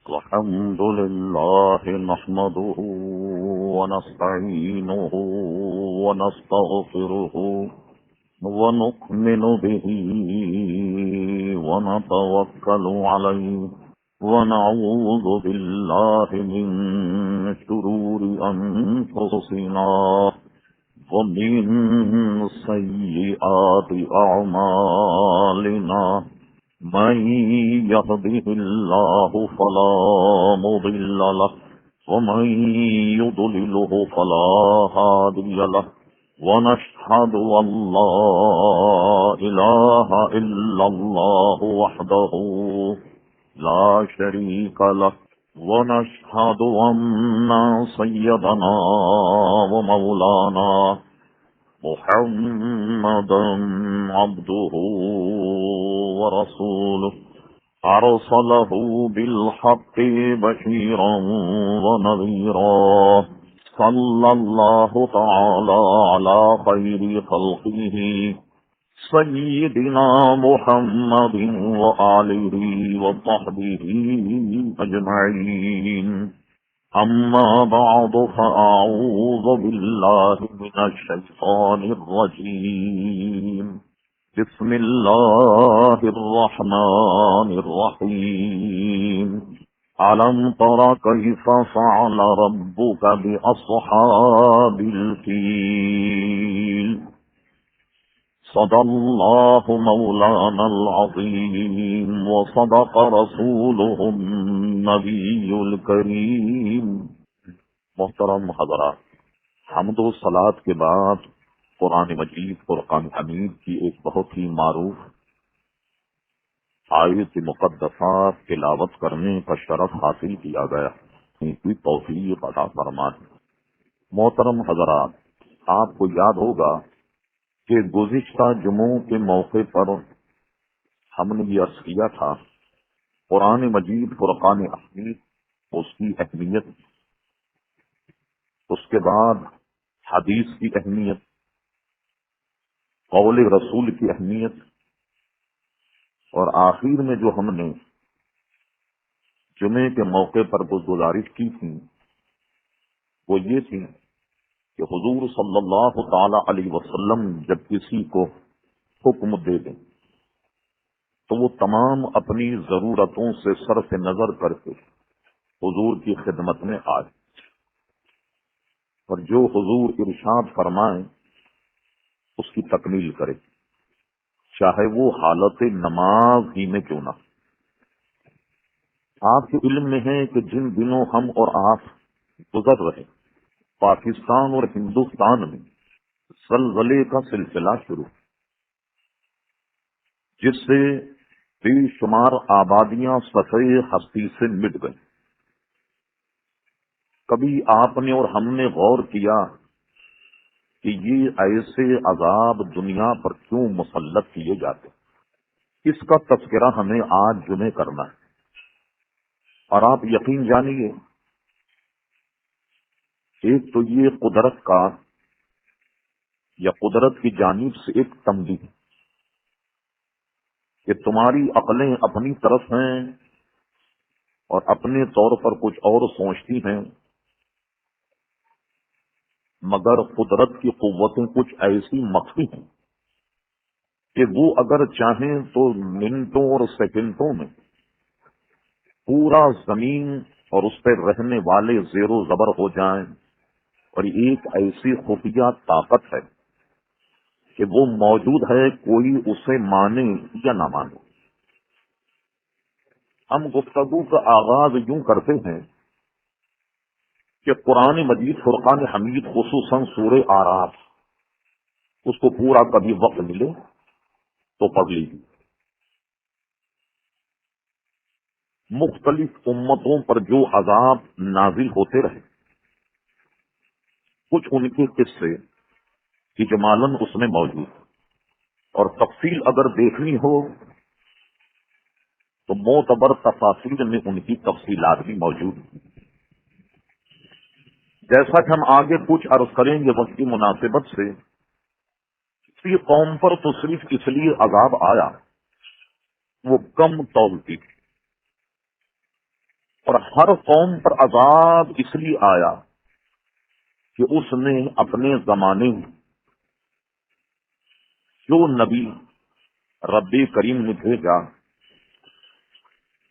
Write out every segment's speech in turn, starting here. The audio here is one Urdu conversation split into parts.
الحمد لله نحمده ونستعينه ونستغفره ونؤمن به ونتوكل عليه ونعوذ بالله من شرور أنفسنا ومن سيئات أعمالنا من يهده الله فلا مضل له ومن يضلله فلا هادي له ونشهد أن لا إله إلا الله وحده لا شريك له ونشهد أن سيدنا ومولانا محمدا عبده ورسوله أرسله بالحق بشيرا ونذيرا صلى الله تعالى على خير خلقه سيدنا محمد وآله وصحبه أجمعين أما بعد فأعوذ بالله من الشيطان الرجيم بسم الله الرحمن الرحيم ألم تر كيف فعل ربك بأصحاب الفيل صدق الله مولانا العظيم وصدق رسوله النبي الكريم. محترم حضرات، حمد و صلات کے بعد قرآن مجید فرقان حمید کی ایک بہت ہی معروف آیت مقدسہ تلاوت کرنے کا شرف حاصل کیا گیا. کی توفیق عطا فرمائے. محترم حضرات، آپ کو یاد ہوگا کہ گزشتہ جمعوں کے موقع پر ہم نے یہ عرض کیا تھا قرآن مجید فرقان حمید، اس کی اہمیت، اس کے بعد حدیث کی اہمیت، قول رسول کی اہمیت، اور آخر میں جو ہم نے جمعے کے موقع پر گزارش کی تھی وہ یہ تھی کہ حضور صلی اللہ تعالی علیہ وسلم جب کسی کو حکم دے دیں تو وہ تمام اپنی ضرورتوں سے صرف نظر کر کے حضور کی خدمت میں آئے، اور جو حضور ارشاد فرمائیں اس کی تکمیل کرے، چاہے وہ حالت نماز ہی میں کیوں نہ. آپ کے علم میں ہے کہ جن دنوں ہم اور آپ گزر رہے پاکستان اور ہندوستان میں زلزلے کا سلسلہ شروع، جس سے بے شمار آبادیاں سطح ہستی سے مٹ گئیں. کبھی آپ نے اور ہم نے غور کیا کہ یہ ایسے عذاب دنیا پر کیوں مسلط کیے جاتے؟ اس کا تذکرہ ہمیں آج جمعے کرنا ہے. اور آپ یقین جانیے، ایک تو یہ قدرت کا یا قدرت کی جانب سے ایک تنبیہ ہے کہ تمہاری عقلیں اپنی طرف ہیں اور اپنے طور پر کچھ اور سوچتی ہیں، مگر قدرت کی قوتیں کچھ ایسی مخفی ہیں کہ وہ اگر چاہیں تو منٹوں اور سیکنڈوں میں پورا زمین اور اس پر رہنے والے زیر و زبر ہو جائیں. اور ایک ایسی خفیہ طاقت ہے کہ وہ موجود ہے، کوئی اسے مانے یا نہ مانے. ہم گفتگو کا آغاز یوں کرتے ہیں کہ قرآن مجید فرقان حمید خصوصاً سورہ اعراف، اس کو پورا کبھی وقت ملے تو پڑھ لیجیے. مختلف امتوں پر جو عذاب نازل ہوتے رہے، کچھ ان کے قصے اجمالاً اس میں موجود، اور تفصیل اگر دیکھنی ہو تو معتبر تفاصیل میں ان کی تفصیلات بھی موجود ہیں. جیسا کہ ہم آگے کچھ عرض کریں گے وقت کی مناسبت سے، کسی قوم پر تو صرف اس لیے عذاب آیا وہ کم تول تھی، اور ہر قوم پر عذاب اس لیے آیا کہ اس نے اپنے زمانے میں جو نبی رب کریم نے بھیجا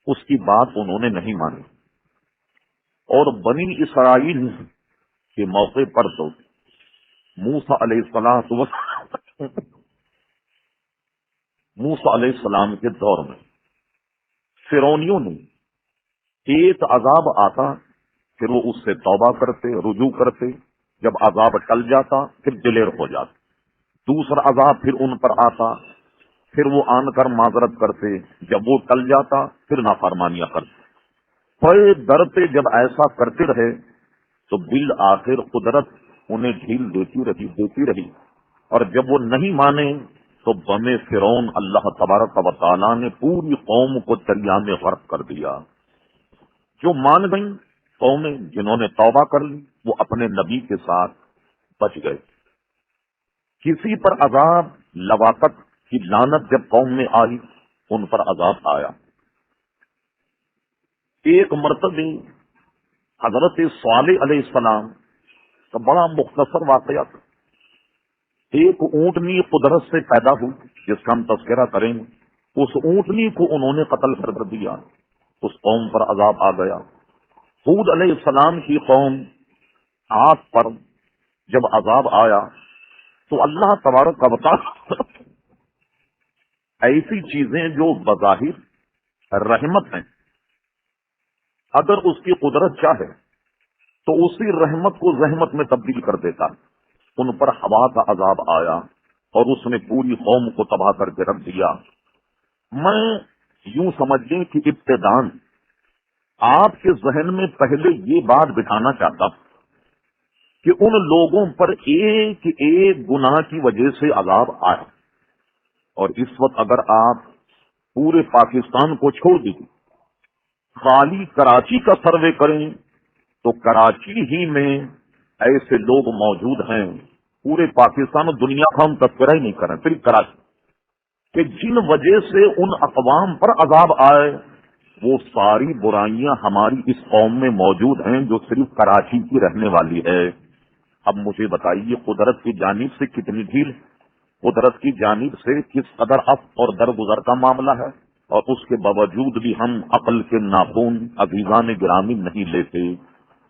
اس کی بات انہوں نے نہیں مانی، اور بنی اسرائیل کے موقع پر تو موسیٰ علیہ السلام کے دور میں فرعونیوں نے ایک عذاب آتا پھر وہ اس سے توبہ کرتے، رجوع کرتے، جب عذاب ٹل جاتا پھر دلیر ہو جاتے، دوسرا عذاب پھر ان پر آتا، پھر وہ آن کر معذرت کرتے، جب وہ ٹل جاتا پھر نافرمانیاں کرتے، پے در پہ جب ایسا کرتے رہے تو بالآخر قدرت انہیں ڈھیل دیتی رہی، اور جب وہ نہیں مانے تو بم فرعون اللہ تبارک و تعالیٰ نے پوری قوم کو دریا میں غرق کر دیا۔ جو مان گئیں قومیں، جنہوں نے توبہ کر لی، وہ اپنے نبی کے ساتھ بچ گئے۔ کسی پر عذاب لواقت کی لعنت جب قوم میں آئی ان پر عذاب آیا۔ ایک مرتبہ حضرت صالح علیہ السلام کا بڑا مختصر واقعہ تھا۔ ایک اونٹنی قدرت سے پیدا ہوئی جس کا ہم تذکرہ کریں گے، اس اونٹنی کو انہوں نے قتل کر دیا، اس قوم پر عذاب آ گیا۔ ہود علیہ السلام کی قوم عاد پر جب عذاب آیا تو اللہ تبارک و تعالی ایسی چیزیں جو بظاہر رحمت ہیں، اگر اس کی قدرت چاہے تو اسی رحمت کو زحمت میں تبدیل کر دیتا۔ ان پر ہوا کا عذاب آیا اور اس نے پوری قوم کو تباہ کر کے رکھ دیا۔ میں یوں سمجھ لیں کہ ابتداً آپ کے ذہن میں پہلے یہ بات بٹھانا چاہتا ہوں کہ ان لوگوں پر ایک ایک گناہ کی وجہ سے عذاب آیا، اور اس وقت اگر آپ پورے پاکستان کو چھوڑ دیجیے، خالی کراچی کا سروے کریں تو کراچی ہی میں ایسے لوگ موجود ہیں، پورے پاکستان اور دنیا کا ہم تذکرہ ہی نہیں کریں، صرف کراچی، کہ جن وجہ سے ان اقوام پر عذاب آئے وہ ساری برائیاں ہماری اس قوم میں موجود ہیں جو صرف کراچی کی رہنے والی ہے۔ اب مجھے بتائیے قدرت کی جانب سے کتنی ڈھیل، قدرت کی جانب سے کس قدر اف اور درگزر کا معاملہ ہے، اور اس کے باوجود بھی ہم عقل کے ناخن عزیزان گرامی نہیں لیتے۔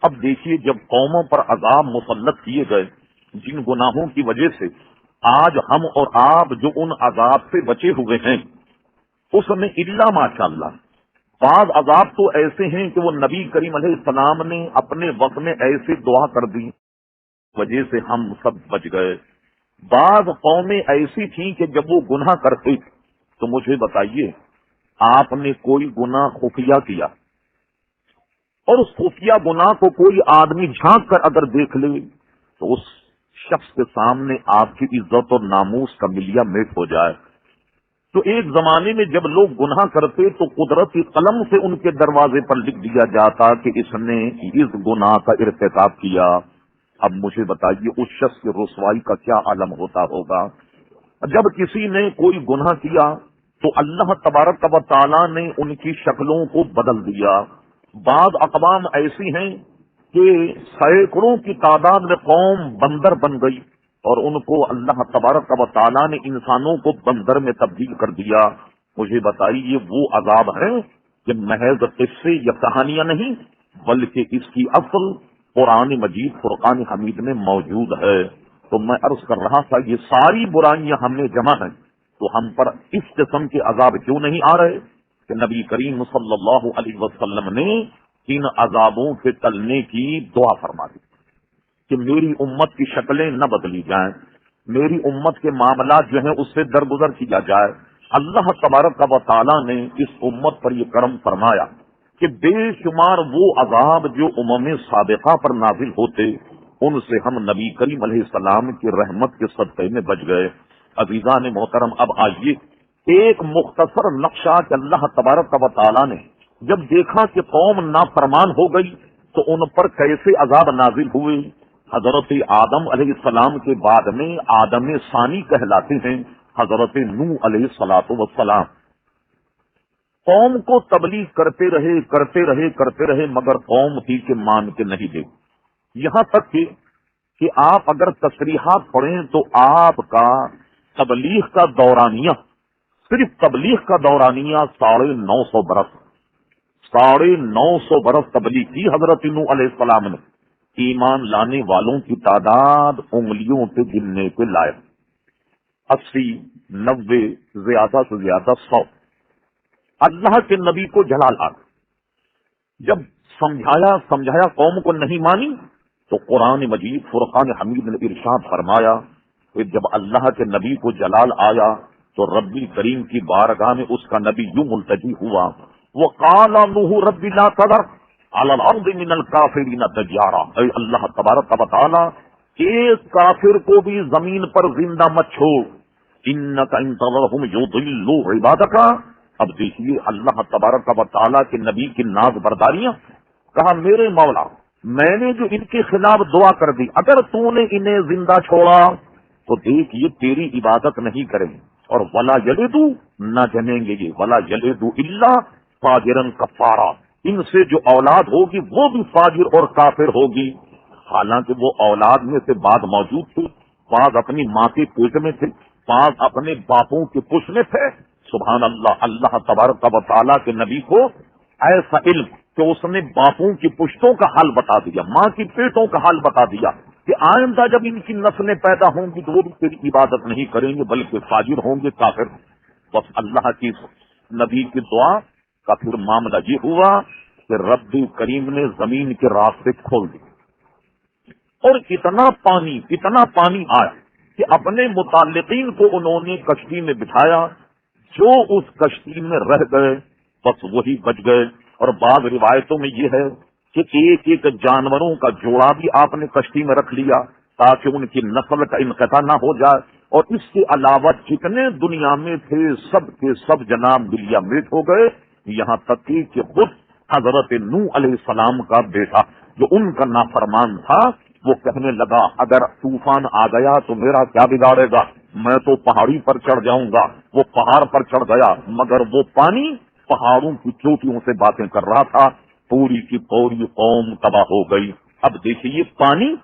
اب دیکھیے جب قوموں پر عذاب مسلط کیے گئے جن گناہوں کی وجہ سے آج ہم اور آپ جو ان عذاب سے بچے ہوئے ہیں، اس میں الا ماشاءاللہ بعض عذاب تو ایسے ہیں کہ وہ نبی کریم علیہ السلام نے اپنے وقت میں ایسے دعا کر دی وجہ سے ہم سب بچ گئے۔ بعض قومیں ایسی تھیں کہ جب وہ گناہ کرتے تو مجھے بتائیے آپ نے کوئی گناہ خفیہ کیا اور اس خفیہ گناہ کو کوئی آدمی جھانک کر اگر دیکھ لے تو اس شخص کے سامنے آپ کی عزت اور ناموس کا ملیا میٹ ہو جائے۔ تو ایک زمانے میں جب لوگ گناہ کرتے تو قدرتی قلم سے ان کے دروازے پر لکھ دیا جاتا کہ اس نے اس گناہ کا ارتکاب کیا۔ اب مجھے بتائیے اس شخص کی رسوائی کا کیا عالم ہوتا ہوگا۔ جب کسی نے کوئی گناہ کیا تو اللہ تبارک و تعالیٰ نے ان کی شکلوں کو بدل دیا۔ بعض اقوام ایسی ہیں کہ سینکڑوں کی تعداد میں قوم بندر بن گئی اور ان کو اللہ تبارک و تعالیٰ نے انسانوں کو بندر میں تبدیل کر دیا۔ مجھے بتائیے وہ عذاب ہیں کہ محض قصے یا کہانیاں نہیں بلکہ اس کی اصل قرآن مجید فرقان حمید میں موجود ہے۔ تو میں عرض کر رہا تھا یہ ساری برائیاں ہم نے جمع ہیں تو ہم پر اس قسم کے عذاب کیوں نہیں آ رہے کہ نبی کریم صلی اللہ علیہ وسلم نے ان عذابوں کے ٹلنے کی دعا فرما دی کہ میری امت کی شکلیں نہ بدلی جائیں، میری امت کے معاملات جو ہیں اس سے درگزر کیا جائے۔ اللہ تبارک و تعالیٰ نے اس امت پر یہ کرم فرمایا کہ بے شمار وہ عذاب جو امم سابقہ پر نازل ہوتے ان سے ہم نبی کریم علیہ السلام کی رحمت کے صدقے میں بچ گئے۔ عزیزان محترم اب آئیے ایک مختصر نقشہ کہ اللہ تبارک و تعالیٰ نے جب دیکھا کہ قوم نافرمان ہو گئی تو ان پر کیسے عذاب نازل ہوئے۔ حضرت آدم علیہ السلام کے بعد میں آدم ثانی کہلاتے ہیں حضرت نوح علیہ الصلوۃ والسلام۔ قوم کو تبلیغ کرتے رہے مگر قوم تھی کہ مان کے نہیں دے. یہاں تک کہ آپ اگر تصریحات پڑھیں تو آپ کا تبلیغ کا دورانیہ، صرف تبلیغ کا دورانیہ 950 برس، 950 برس تبلیغ کی حضرت نوح علیہ السلام نے. ایمان لانے والوں کی تعداد انگلیوں پہ گننے کے لائق، 80، 90، زیادہ سے زیادہ 100. اللہ کے نبی کو جلال آ جب سمجھایا قوم کو نہیں مانی تو قرآن مجید فرقان حمید نے ارشاد فرمایا کہ جب اللہ کے نبی کو جلال آیا تو ربی کریم کی بارگاہ میں اس کا نبی یوں ملتجی ہوا، وقال نوح رب لا تذر علی الارض من الکافرین دیارا. اے اللہ تبارک و تعالی، ایک کافر کو بھی زمین پر زندہ مت چھوڑ، انک ان تذرهم یضلوا عبادک. اب دیکھیے اللہ تبارک و تعالی کے نبی کی ناز برداریاں. کہا میرے مولا، میں نے جو ان کے خلاف دعا کر دی، اگر تو نے انہیں زندہ چھوڑا تو دیکھ یہ تیری عبادت نہیں کریں گے، اور ولا یلدو نہ جنیں گے یہ، ولا یلدو الا فاجرا کفارا. ان سے جو اولاد ہوگی وہ بھی فاجر اور کافر ہوگی. حالانکہ وہ اولاد میں سے بعض موجود تھے، بعض اپنی ماں کے پیٹ میں تھے، بعض اپنے باپوں کے پش میں تھے. سبحان اللہ. اللہ تبارک و تعالیٰ کے نبی کو ایسا علم کہ اس نے باپوں کی پشتوں کا حال بتا دیا، ماں کی پیٹوں کا حال بتا دیا کہ آئندہ جب ان کی نسلیں پیدا ہوں گی تو وہ بھی تیری عبادت نہیں کریں گے بلکہ فاجر ہوں گے، کافر. بس اللہ کی نبی کی دعا کا پھر معاملہ یہ ہوا کہ رب کریم نے زمین کے راستے کھول دیے اور اتنا پانی آیا کہ اپنے متعلقین کو انہوں نے کشتی میں بٹھایا. جو اس کشتی میں رہ گئے بس وہی بچ گئے. اور بعض روایتوں میں یہ ہے کہ ایک ایک جانوروں کا جوڑا بھی آپ نے کشتی میں رکھ لیا تاکہ ان کی نسل کا انقطاع نہ ہو جائے. اور اس کے علاوہ جتنے دنیا میں تھے سب کے سب جناب ملیا میٹ ہو گئے. یہاں تک کہ خود حضرت نوح علیہ السلام کا بیٹا جو ان کا نافرمان تھا وہ کہنے لگا اگر طوفان آ گیا تو میرا کیا بگاڑے گا، میں تو پہاڑی پر چڑھ جاؤں گا. وہ پہاڑ پر چڑھ گیا مگر وہ پانی پہاڑوں کی چوٹیوں سے باتیں کر رہا تھا. پوری کی پوری قوم تباہ ہو گئی. اب دیکھیے پانی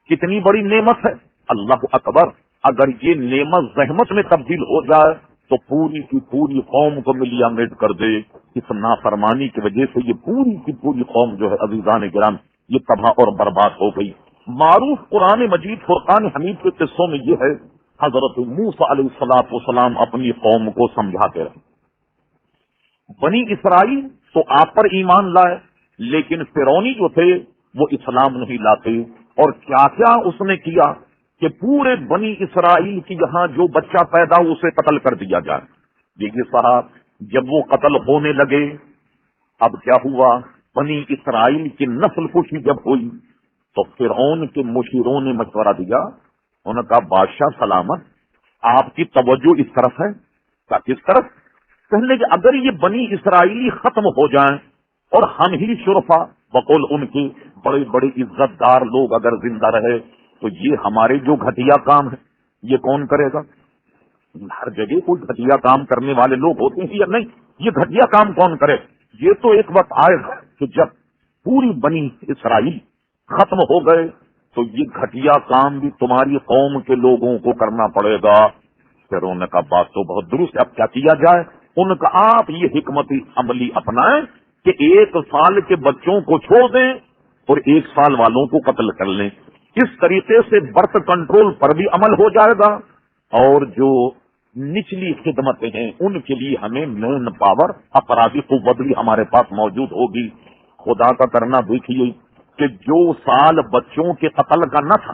کتنی بڑی نعمت ہے. اللہ اکبر. اگر یہ نعمت زحمت میں تبدیل ہو جائے تو پوری کی پوری قوم کو ملیا میٹ کر دے. اس نافرمانی کی وجہ سے یہ پوری کی پوری قوم جو ہے عزیزان گرام یہ تباہ اور برباد ہو گئی. معروف قرآن مجید فرقان حمید کے قصوں میں یہ ہے حضرت موسیٰ علیہ السلام اپنی قوم کو سمجھاتے رہے. بنی اسرائیل تو آپ پر ایمان لائے لیکن فرعونی جو تھے وہ اسلام نہیں لاتے. اور کیا کیا اس نے کیا کہ پورے بنی اسرائیل کی یہاں جو بچہ پیدا ہو اسے قتل کر دیا جائے. دیکھیے صاحب جب وہ قتل ہونے لگے اب کیا ہوا، بنی اسرائیل کی نسل کشی جب ہوئی تو فرعون کے مشیروں نے مشورہ دیا. انہوں نے کہا بادشاہ سلامت، آپ کی توجہ اس طرف ہے. کہا کس طرف؟ کہنے کہ اگر یہ بنی اسرائیلی ختم ہو جائیں اور ہم ہی شرفا بقول ان کے بڑے بڑے عزت دار لوگ اگر زندہ رہے تو یہ ہمارے جو گھٹیا کام ہے یہ کون کرے گا؟ ہر جگہ کوئی گھٹیا کام کرنے والے لوگ ہوتے ہیں یا نہیں؟ یہ گھٹیا کام کون کرے؟ یہ تو ایک وقت آئے گا کہ جب پوری بنی اسرائیل ختم ہو گئے تو یہ گھٹیا کام بھی تمہاری قوم کے لوگوں کو کرنا پڑے گا. پھر انہوں نے کہا بات تو بہت درست ہے، اب کیا کیا جائے؟ ان کا آپ یہ حکمت عملی اپنائیں کہ 1 سال کے بچوں کو چھوڑ دیں اور 1 سال والوں کو قتل کر لیں. اس طریقے سے برتھ کنٹرول پر بھی عمل ہو جائے گا اور جو نچلی خدمتیں ہیں ان کے لیے ہمیں مین پاور افرادی قوت بھی ہمارے پاس موجود ہوگی. خدا کا کرنا دیکھیے کہ جو سال بچوں کے قتل کا نہ تھا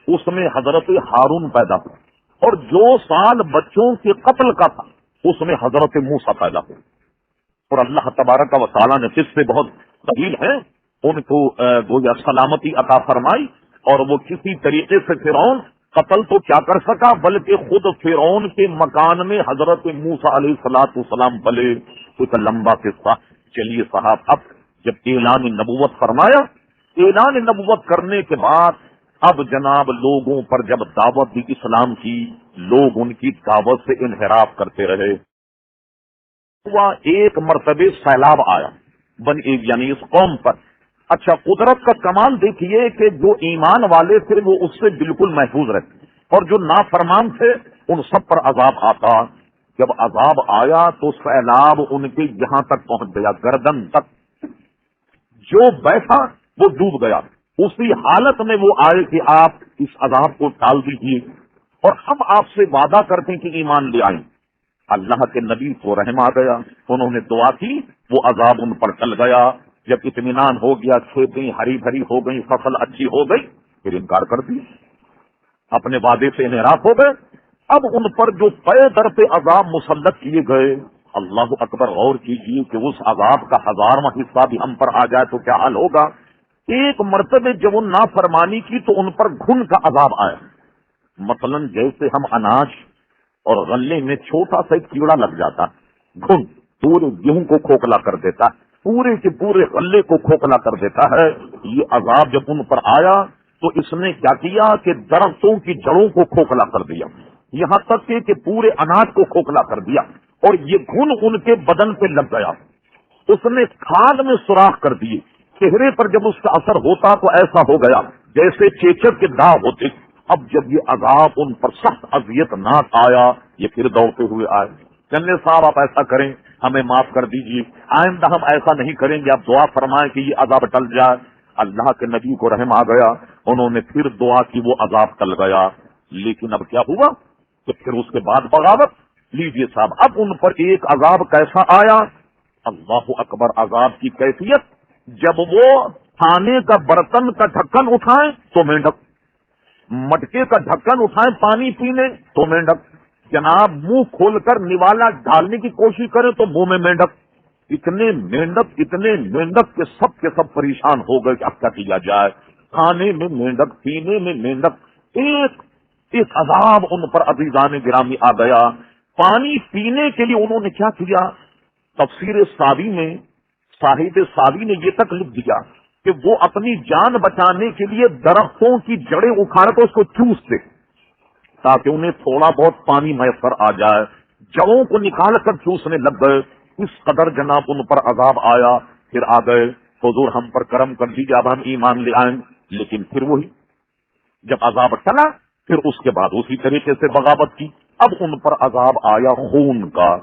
اس میں حضرت ہارون پیدا ہوا اور جو سال بچوں کے قتل کا تھا اس میں حضرت موسیٰ پیدا ہوا. اور اللہ تبارک و تعالیٰ نے قصے بہت طویل ہیں ان کو گویا سلامتی عطا فرمائی اور وہ کسی طریقے سے فرعون قتل تو کیا کر سکا بلکہ خود فرعون کے مکان میں حضرت موسیٰ علیہ السلام پلے. ایک لمبا قصہ. چلیے صاحب اب جب اعلان نبوت فرمایا، اعلان نبوت کرنے کے بعد اب جناب لوگوں پر جب دعوت دی اسلام کی، لوگ ان کی دعوت سے انحراف کرتے رہے. ہوا ایک مرتبہ سیلاب آیا یعنی اس قوم پر. اچھا، قدرت کا کمال دیکھیے کہ جو ایمان والے تھے وہ اس سے بالکل محفوظ رہتے اور جو نافرمان تھے ان سب پر عذاب آتا. جب عذاب آیا تو سیلاب ان کے یہاں تک پہنچ گیا، گردن تک. جو بیٹھا وہ ڈوب گیا. اسی حالت میں وہ آئے کہ آپ اس عذاب کو ٹال دیجیے اور ہم آپ سے وعدہ کرتے ہیں کہ ایمان لے آئیں. اللہ کے نبی کو رحم آ گیا، انہوں نے دعا کی، وہ عذاب ان پر ٹل گیا. جب اطمینان ہو گیا، کھیتیں ہری بھری ہو گئی، فصل اچھی ہو گئی، پھر انکار کر دی، اپنے وعدے سے انحراف ہو گئے. اب ان پر جو پے در پہ عذاب مسلط کیے گئے، اللہ اکبر، غور کیجیے کہ اس عذاب کا 1000واں حصہ بھی ہم پر آ جائے تو کیا حال ہوگا. ایک مرتبہ جب ان نافرمانی کی تو ان پر گھن کا عذاب آیا. مثلا جیسے ہم اناج اور غلے میں چھوٹا سا ایک کیڑا لگ جاتا، گھن پورے گیہوں کو کھوکھلا کر دیتا، پورے کے پورے غلے کو کھوکھلا کر دیتا ہے. یہ عذاب جب ان پر آیا تو اس نے کیا کیا کہ درختوں کی جڑوں کو کھوکھلا کر دیا، یہاں تک کہ پورے اناج کو کھوکھلا کر دیا. اور یہ گھن ان کے بدن پہ لگ گیا، اس نے کھال میں سوراخ کر دیے. چہرے پر جب اس کا اثر ہوتا تو ایسا ہو گیا جیسے چیچک کے داغ ہوتے. اب جب یہ عذاب ان پر سخت اذیت ناک آیا، یہ پھر دوڑتے ہوئے آئے. چلے صاحب آپ ایسا کریں، ہمیں معاف کر دیجیے، آئندہ ہم ایسا نہیں کریں گے، آپ دعا فرمائیں کہ یہ عذاب ٹل جائے. اللہ کے نبی کو رحم آ گیا، انہوں نے پھر دعا کی، وہ عذاب ٹل گیا. لیکن اب کیا ہوا کہ پھر اس کے بعد بغاوت. لیجیے صاحب، اب ان پر ایک عذاب کیسا آیا، اللہ اکبر، عذاب کی کیفیت. جب وہ کھانے کا برتن کا ڈھکن اٹھائیں تو مینڈک، مٹکے کا ڈھکن اٹھائیں پانی پینے تو مینڈک، جناب منہ کھول کر نوالا ڈالنے کی کوشش کریں تو منہ میں مینڈک. اتنے مینڈک کہ سب پریشان ہو گئے کہ اب کیا کیا جائے. کھانے میں مینڈک، پینے میں مینڈک، ایک عذاب ان پر عزیزان گرامی آ گیا. پانی پینے کے لیے انہوں نے کیا کیا، تفسیر ساوی میں صاحب ساوی نے یہ تک لکھ دیا کہ وہ اپنی جان بچانے کے لیے درختوں کی جڑیں اکھاڑ کر اس کو چوستے تاکہ انہیں تھوڑا بہت پانی میسر آ جائے. جڑوں کو نکال کر چوسنے لگ گئے. اس قدر جناب ان پر عذاب آیا. پھر آ گئے، حضور ہم پر کرم کر دیجیے، اب ہم ایمان لے آئیں. لیکن پھر وہی، جب عذاب ٹلا پھر اس کے بعد اسی طریقے سے بغاوت کی. اب ان پر عذاب آیا خون کا،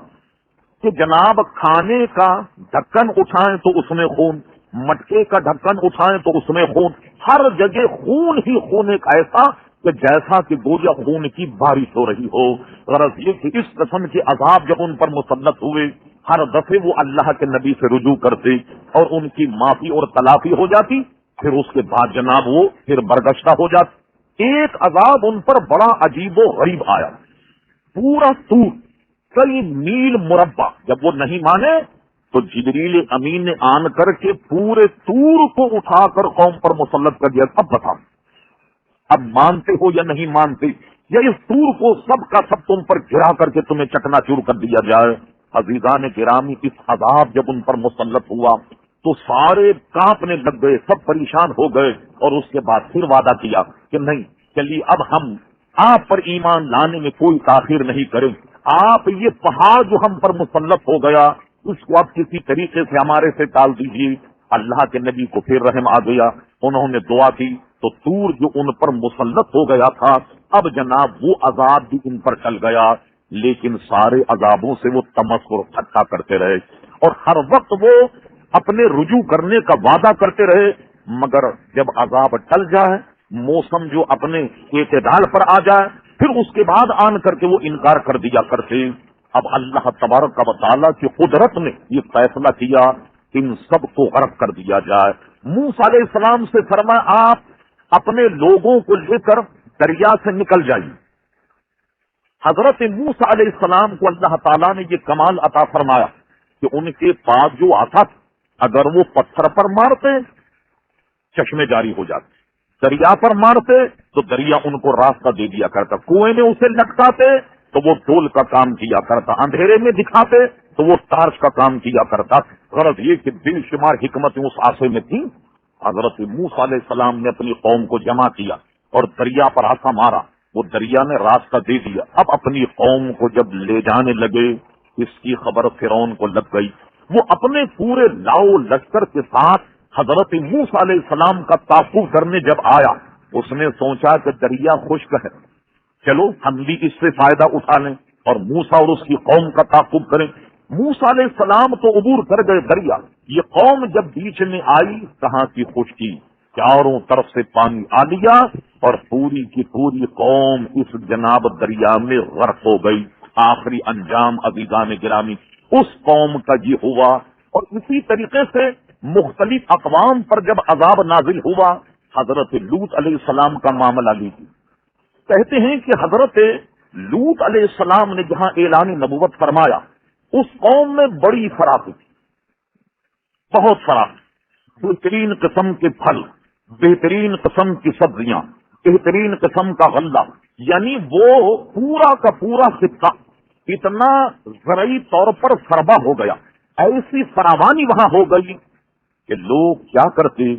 کہ جناب کھانے کا ڈھکن اٹھائیں تو اس میں خون، مٹکے کا ڈھکن اٹھائیں تو اس میں خون، ہر جگہ خون ہی خون، ایک ایسا کہ جیسا کہ گویا خون کی بارش ہو رہی ہو. غرض یہ کہ اس قسم کے عذاب جب ان پر مسلط ہوئے، ہر دفعے وہ اللہ کے نبی سے رجوع کرتے اور ان کی معافی اور تلافی ہو جاتی. پھر اس کے بعد جناب وہ پھر برگشتہ ہو جاتی. ایک عذاب ان پر بڑا عجیب و غریب آیا، پورا طور کئی میل مربع. جب وہ نہیں مانے تو جبریل امین نے آن کر کے پورے طور کو اٹھا کر قوم پر مسلط کر دیا. اب بتاؤ، اب مانتے ہو یا نہیں مانتے، یا اس طور کو سب کا سب تم پر گرا کر کے تمہیں چکنا چور کر دیا جائے. عزیزان گرامی، اس عذاب جب ان پر مسلط ہوا تو سارے کانپنے لگ گئے، سب پریشان ہو گئے. اور اس کے بعد پھر وعدہ کیا کہ نہیں، چلیے اب ہم آپ پر ایمان لانے میں کوئی تاخیر نہیں کریں. آپ یہ پہاڑ جو ہم پر مسلط ہو گیا اس کو آپ کسی طریقے سے ہمارے سے ٹال دیجیے. اللہ کے نبی کو پھر رحم آ گیا، انہوں نے دعا کی تو طور جو ان پر مسلط ہو گیا تھا اب جناب وہ عذاب بھی ان پر ٹل گیا. لیکن سارے عذابوں سے وہ تمسخر اور ٹھٹا کرتے رہے اور ہر وقت وہ اپنے رجوع کرنے کا وعدہ کرتے رہے. مگر جب عذاب ٹل جائے، موسم جو اپنے اعتدال پر آ جائے، پھر اس کے بعد آن کر کے وہ انکار کر دیا کرتے. اب اللہ تبارک و تعالیٰ کی قدرت نے یہ فیصلہ کیا کہ ان سب کو غرق کر دیا جائے. موسیٰ علیہ السلام سے فرمایا آپ اپنے لوگوں کو لے کر دریا سے نکل جائیے. حضرت موسیٰ علیہ السلام کو اللہ تعالیٰ نے یہ کمال عطا فرمایا کہ ان کے پاس جو آتا اگر وہ پتھر پر مارتے چشمے جاری ہو جاتے، دریا پر مارتے تو دریا ان کو راستہ دے دیا کرتا، کنویں میں اسے لٹکاتے تو وہ ڈول کا کام کیا کرتا، اندھیرے میں دکھاتے تو وہ ٹارچ کا کام کیا کرتا. غرض یہ کہ بے شمار حکمتیں اس آسے میں تھیں. حضرت موسیٰ علیہ السلام نے اپنی قوم کو جمع کیا اور دریا پر ہاتھا مارا، وہ دریا نے راستہ دے دیا. اب اپنی قوم کو جب لے جانے لگے اس کی خبر فرعون کو لگ گئی. وہ اپنے پورے لاؤ لشکر کے ساتھ حضرت موسیٰ علیہ السلام کا تعاقب کرنے جب آیا، اس نے سوچا کہ دریا خشک ہے، چلو ہم بھی اس سے فائدہ اٹھا لیں اور موسیٰ اور اس کی قوم کا تعاقب کریں. موسیٰ علیہ السلام تو عبور کر گئے دریا، یہ قوم جب بیچ میں آئی کہاں کی خشکی، چاروں طرف سے پانی آ لیا اور پوری کی پوری قوم اس جناب دریا میں غرق ہو گئی. آخری انجام عزیزان گرامی اس قوم کا یہ ہوا. اور اسی طریقے سے مختلف اقوام پر جب عذاب نازل ہوا، حضرت لوط علیہ السلام کا معاملہ لیجیے. کہتے ہیں کہ حضرت لوط علیہ السلام نے جہاں اعلان نبوت فرمایا، اس قوم میں بڑی فراخی، بہت فراخی، بہترین قسم کے پھل، بہترین قسم کی سبزیاں، بہترین قسم کا غلہ، یعنی وہ پورا کا پورا خطہ اتنا زرعی طور پر سربا ہو گیا، ایسی فراوانی وہاں ہو گئی کہ لوگ کیا کرتے،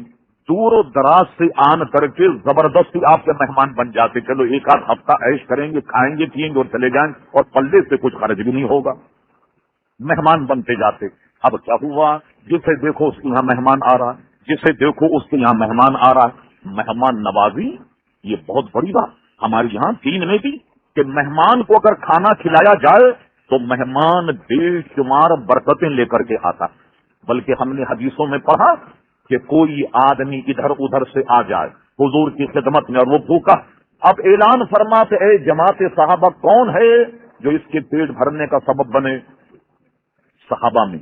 دور و دراز سے آن کر کے زبردستی آپ کے مہمان بن جاتے. چلو ایک آدھ ہفتہ عیش کریں گے، کھائیں گے پیئیں گے اور چلے جائیں، اور پلے سے کچھ خرچ بھی نہیں ہوگا. مہمان بنتے جاتے. اب کیا ہوا، جسے دیکھو اس کے یہاں مہمان آ رہا ہے، جسے دیکھو اس کے یہاں مہمان آ رہا ہے. مہمان نوازی یہ بہت بڑی بات ہمارے یہاں دین میں بھی، کہ مہمان کو اگر کھانا کھلایا جائے تو مہمان بے شمار برکتیں لے کر کے آتا. بلکہ ہم نے حدیثوں میں پڑھا کہ کوئی آدمی ادھر ادھر سے آ جائے حضور کی خدمت میں اور وہ بھوکا، اب اعلان فرماتے اے جماعت صحابہ کون ہے جو اس کے پیٹ بھرنے کا سبب بنے. صحابہ میں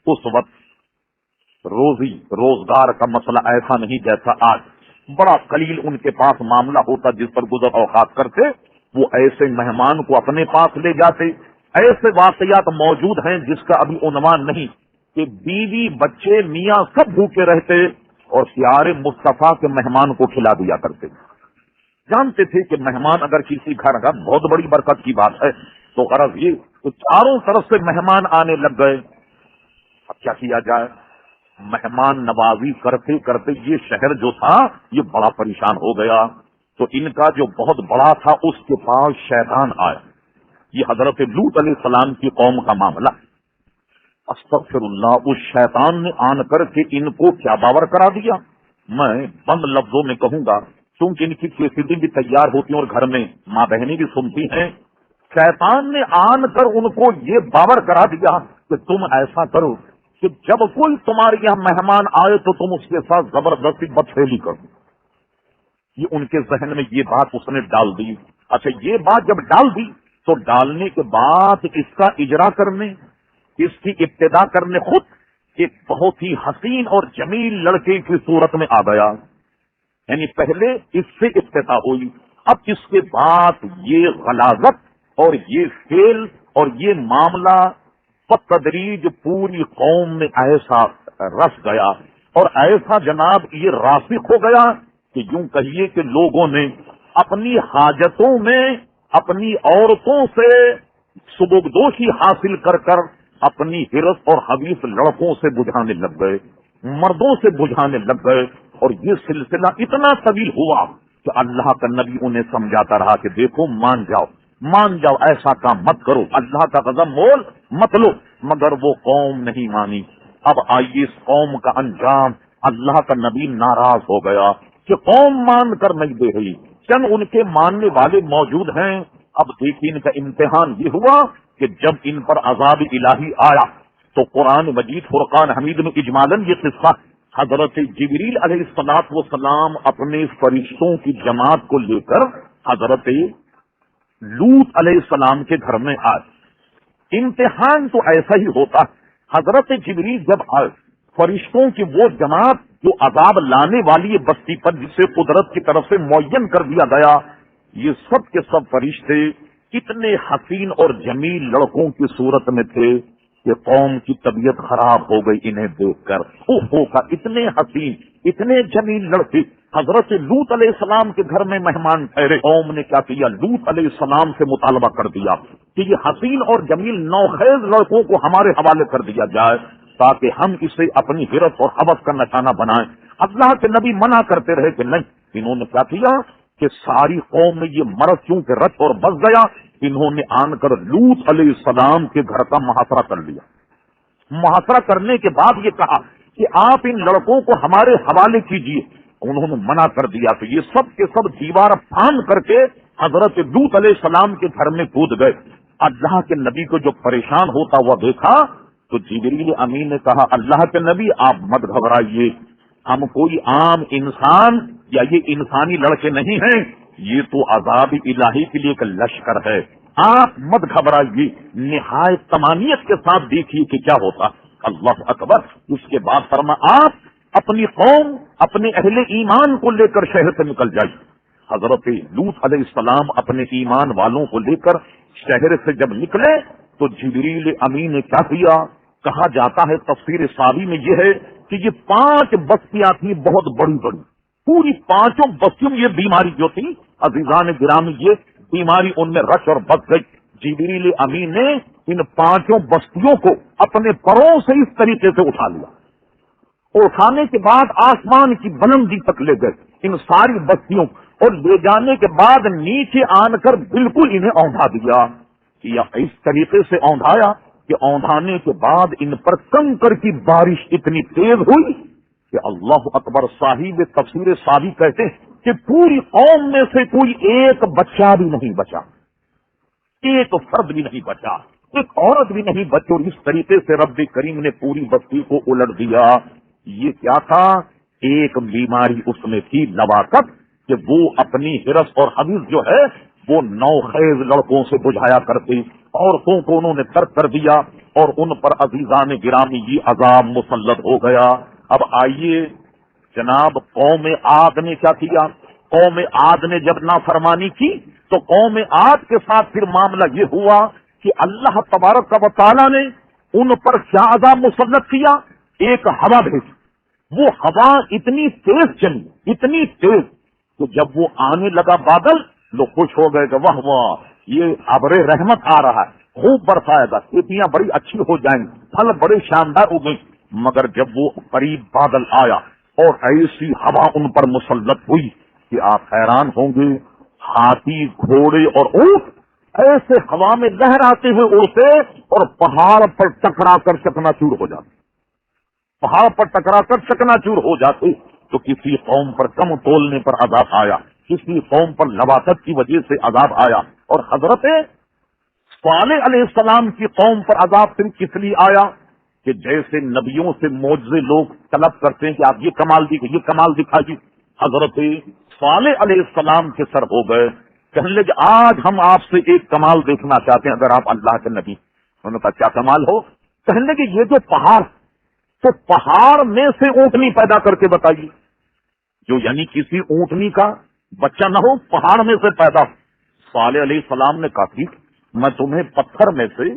اس وقت روزی روزگار کا مسئلہ ایسا نہیں جیسا آج. بڑا قلیل ان کے پاس معاملہ ہوتا جس پر گزر اوقات کرتے، وہ ایسے مہمان کو اپنے پاس لے جاتے. ایسے واقعات موجود ہیں جس کا ابھی عنوان نہیں، کہ بیوی بچے میاں سب بھوکے رہتے اور پیارے مصطفیٰ کے مہمان کو کھلا دیا کرتے. جانتے تھے کہ مہمان اگر کسی گھر کا بہت بڑی برکت کی بات ہے، تو غرض یہ تو چاروں طرف سے مہمان آنے لگ گئے. اب کیا کیا جائے، مہمان نوازی کرتے کرتے یہ شہر جو تھا یہ بڑا پریشان ہو گیا. تو ان کا جو بہت بڑا تھا اس کے پاس شیطان آیا. یہ حضرت لوط علیہ السلام کی قوم کا معاملہ. استغفر اللہ، اس شیطان نے آن کر کے ان کو کیا باور کرا دیا. میں بند لفظوں میں کہوں گا کیونکہ ان کی کیسٹیں بھی تیار ہوتی ہیں اور گھر میں ماں بہنیں بھی سنتی ہیں. شیطان نے آن کر ان کو یہ باور کرا دیا کہ تم ایسا کرو کہ جب کوئی تمہارے یہاں مہمان آئے تو تم اس کے ساتھ زبردستی بدفعلی کرو. یہ ان کے ذہن میں یہ بات اس نے ڈال دی. اچھا یہ بات جب ڈال دی تو ڈالنے کے بعد اس کا اجرا کرنے، اس کی ابتدا کرنے خود ایک بہت ہی حسین اور جمیل لڑکے کی صورت میں آ گیا. یعنی پہلے اس سے ابتدا ہوئی، اب اس کے بعد یہ غلاظت اور یہ فعل اور یہ معاملہ بتدریج پوری قوم میں ایسا رس گیا اور ایسا جناب یہ راسخ ہو گیا کہ یوں کہیے کہ لوگوں نے اپنی حاجتوں میں اپنی عورتوں سے سبکدوشی حاصل کر کر اپنی حرص اور حویص لڑکوں سے بجھانے لگ گئے، مردوں سے بجھانے لگ گئے. اور یہ سلسلہ اتنا طویل ہوا کہ اللہ کا نبی انہیں سمجھاتا رہا کہ دیکھو مان جاؤ، ایسا کام مت کرو، اللہ کا غضب مول مت لو. مگر وہ قوم نہیں مانی. اب آئیے اس قوم کا انجام. اللہ کا نبی ناراض ہو گیا کہ قوم مان کر نہیں دے رہی، چند ان کے ماننے والے موجود ہیں. اب دیکھیں ان کا امتحان یہ ہوا کہ جب ان پر عذاب الہی آیا تو قرآن مجید فرقان حمید میں اجمالاً یہ قصہ حضرت جبریل علیہ الصلوۃ والسلام اپنے فرشتوں کی جماعت کو لے کر حضرت لوط علیہ السلام کے گھر میں آئے. امتحان تو ایسا ہی ہوتا. حضرت جبریل جب آئے، فرشتوں کی وہ جماعت جو عذاب لانے والی ہے بستی پر، جسے قدرت کی طرف سے معین کر دیا گیا، یہ سب کے سب فرشتے اتنے حسین اور جمیل لڑکوں کی صورت میں تھے کہ قوم کی طبیعت خراب ہو گئی انہیں دیکھ کر. اتنے حسین اتنے جمیل لڑکے حضرت لوط علیہ السلام کے گھر میں مہمان ٹھہرے. قوم نے کیا کیا، لوط علیہ السلام سے مطالبہ کر دیا کہ یہ حسین اور جمیل نوخیز لڑکوں کو ہمارے حوالے کر دیا جائے تاکہ ہم اسے اپنی حرص اور حوث کا نشانہ بنائیں. اللہ کے نبی منع کرتے رہے کہ نہیں. انہوں نے کیا کیا کہ ساری قوم میں یہ مرض چونکہ رچ اور بس گیا، انہوں نے آن کر لوط علیہ السلام کے گھر کا محاصرہ کر لیا. محاصرہ کرنے کے بعد یہ کہا کہ آپ ان لڑکوں کو ہمارے حوالے کیجیے. انہوں نے منع کر دیا تو یہ سب کے سب دیوار پھاند کر کے حضرت لوط علیہ السلام کے گھر میں کود گئے. اللہ کے نبی کو جو پریشان ہوتا ہوا دیکھا تو جبریل امین نے کہا اللہ کے نبی آپ مت گھبرائیے، ہم کوئی عام انسان یا یہ انسانی لڑکے نہیں ہیں، یہ تو عذاب الہی کے لیے ایک لشکر ہے، آپ مت گھبرائیے. نہایت طمانینت کے ساتھ دیکھیے کہ کیا ہوتا. اللہ اکبر. اس کے بعد فرما آپ اپنی قوم اپنے اہل ایمان کو لے کر شہر سے نکل جائیے. حضرت لوط علیہ السلام اپنے ایمان والوں کو لے کر شہر سے جب نکلے تو جبریل امین نے کیا کیا؟ کہا جاتا ہے تفسیر ساوی میں یہ ہے کہ یہ 5 بستیاں تھیں بہت بڑی بڑی، پوری 5 بستیوں میں یہ بیماری جو تھی عزیزان گرامی یہ بیماری ان میں رچ اور بس گئی. جبریل امین نے ان 5 بستیوں کو اپنے پروں سے اس طریقے سے اٹھا لیا. اٹھانے کے بعد آسمان کی بلندی تک لے گئے ان ساری بستیوں، اور لے جانے کے بعد نیچے آن کر بالکل انہیں اوندھا دیا. یا اس طریقے سے اوندھایا کہ اوندھانے کے بعد ان پر کنکر کی بارش اتنی تیز ہوئی کہ اللہ اکبر. صاحب تفسیر ساوی کہتے ہیں کہ پوری قوم میں سے کوئی ایک بچہ بھی نہیں بچا، ایک فرد بھی نہیں بچا، ایک عورت بھی نہیں بچی. اور اس طریقے سے رب کریم نے پوری بستی کو الٹ دیا. یہ کیا تھا؟ ایک بیماری اس میں تھی نواقت، کہ وہ اپنی ہرس اور حدیث جو ہے وہ نوخیز لڑکوں سے بجھایا کرتے، عورتوں کو انہوں نے ترک کر دیا اور ان پر عزیزان گرامی یہ عذاب مسلط ہو گیا. اب آئیے جناب، قوم عاد نے کیا کیا؟ قوم عاد نے جب نافرمانی کی تو قوم عاد کے ساتھ پھر معاملہ یہ ہوا کہ اللہ تبارک و تعالی نے ان پر کیا عذاب مسلط کیا؟ ایک ہوا بھیجی. وہ ہوا اتنی تیز چلی، اتنی تیز کہ جب وہ آنے لگا بادل لوگ خوش ہو گئے کہ واہ واہ یہ ابر رحمت آ رہا ہے، خوب برسائے گا، کھیتیاں بڑی اچھی ہو جائیں گی، پھل بڑے شاندار ہو گئی. مگر جب وہ قریب بادل آیا اور ایسی ہوا ان پر مسلط ہوئی کہ آپ حیران ہوں گے، ہاتھی گھوڑے اور اونٹ ایسے ہوا میں لہراتے ہوئے اڑتے اور پہاڑ پر ٹکرا کر چکنا چور ہو جاتے، پہاڑ پر ٹکرا کر چکنا-چور ہو جاتے. تو کسی قوم پر کم تولنے پر عذاب آیا، کسی قوم پر نباتت کی وجہ سے عذاب آیا. اور حضرت صالح علیہ السلام کی قوم پر عذاب پھر کس لیے آیا کہ جیسے نبیوں سے معجزے لوگ طلب کرتے ہیں کہ آپ یہ کمال دیکھیے، یہ کمال دکھائیے. حضرت صالح علیہ السلام کے سر ہو گئے، کہنے لگے آج ہم آپ سے ایک کمال دیکھنا چاہتے ہیں اگر آپ اللہ کے نبی. انہوں نے کہا کیا کمال ہو؟ کہنے لگے یہ جو پہاڑ، تو پہاڑ میں سے اونٹنی پیدا کر کے بتائیے، جو یعنی کسی اونٹنی کا بچہ نہ ہو، پہاڑ میں سے پیدا ہو. صالح علیہ السلام نے کہا ٹھیک، میں تمہیں پتھر میں سے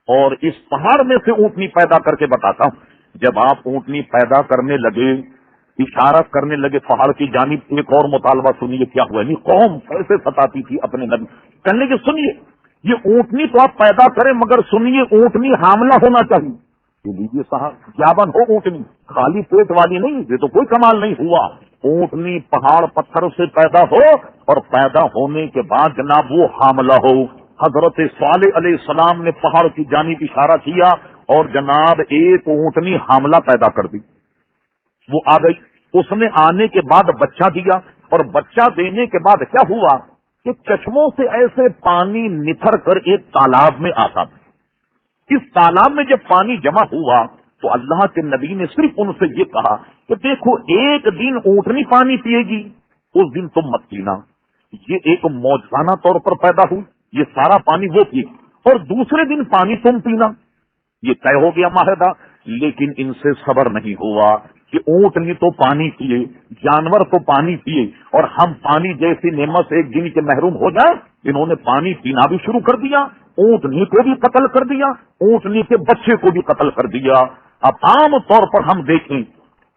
اور اس پہاڑ میں سے اونٹنی پیدا کر کے بتاتا ہوں. جب آپ اونٹنی پیدا کرنے لگے، اشارہ کرنے لگے پہاڑ کی جانب، ایک اور مطالبہ سنیے کیا ہوا. یعنی قوم کیسے ستاتی تھی اپنے نبی. کہنے کہ سنیے یہ اونٹنی تو آپ پیدا کریں، مگر سنیے اونٹنی حاملہ ہونا چاہیے. لیجیے صاحب جابن ہو اونٹنی، خالی پیٹ والی نہیں، یہ تو کوئی کمال نہیں ہوا. اونٹنی پہاڑ پتھر سے پیدا ہو اور پیدا ہونے کے بعد جناب وہ حاملہ ہو. حضرت صالح علیہ السلام نے پہاڑ کی جانب اشارہ کیا اور جناب ایک اونٹنی حاملہ پیدا کر دی. وہ آ گئی، اس نے آنے کے بعد بچہ دیا، اور بچہ دینے کے بعد کیا ہوا کہ چشموں سے ایسے پانی نتھر کر ایک تالاب میں آتا تھا. اس تالاب میں جب پانی جمع ہوا تو اللہ کے نبی نے صرف ان سے یہ کہا کہ دیکھو ایک دن اونٹنی پانی پیے گی، اس دن تم مت پینا. یہ ایک موجزانہ طور پر پیدا ہوئی، یہ سارا پانی وہ پی، اور دوسرے دن پانی تم پینا. یہ طے ہو گیا معاہدہ. لیکن ان سے صبر نہیں ہوا کہ اونٹنی تو پانی پیے، جانور تو پانی پیے، اور ہم پانی جیسی نعمت سے ایک دن کے محروم ہو جائیں. انہوں نے پانی پینا بھی شروع کر دیا، اونٹنی کو بھی قتل کر دیا، اونٹنی کے بچے کو بھی قتل کر دیا. اب عام طور پر ہم دیکھیں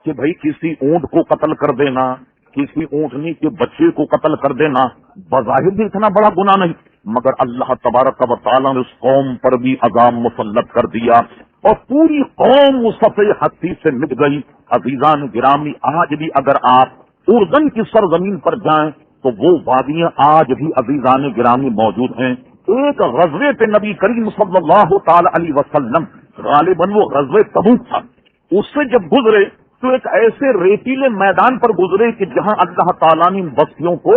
کہ بھئی کسی اونٹ کو قتل کر دینا، کسی اونٹنی کے بچے کو قتل کر دینا بظاہر بھی اتنا بڑا گناہ نہیں، مگر اللہ تبارک و تعالیٰ نے اس قوم پر بھی عذاب مسلط کر دیا اور پوری قوم اس صفحے ہستی سے مٹ گئی. عزیزان گرامی، آج بھی اگر آپ اردن کی سرزمین پر جائیں تو وہ وادیاں آج بھی عزیزان گرامی موجود ہیں ایک غزوے پہ نبی کریم صلی اللہ تعالی علیہ وسلم غالباً وہ غزوے تبوک تھا، اس سے جب گزرے تو ایک ایسے ریتیلے میدان پر گزرے کہ جہاں اللہ تعالیٰ نے بستیوں کو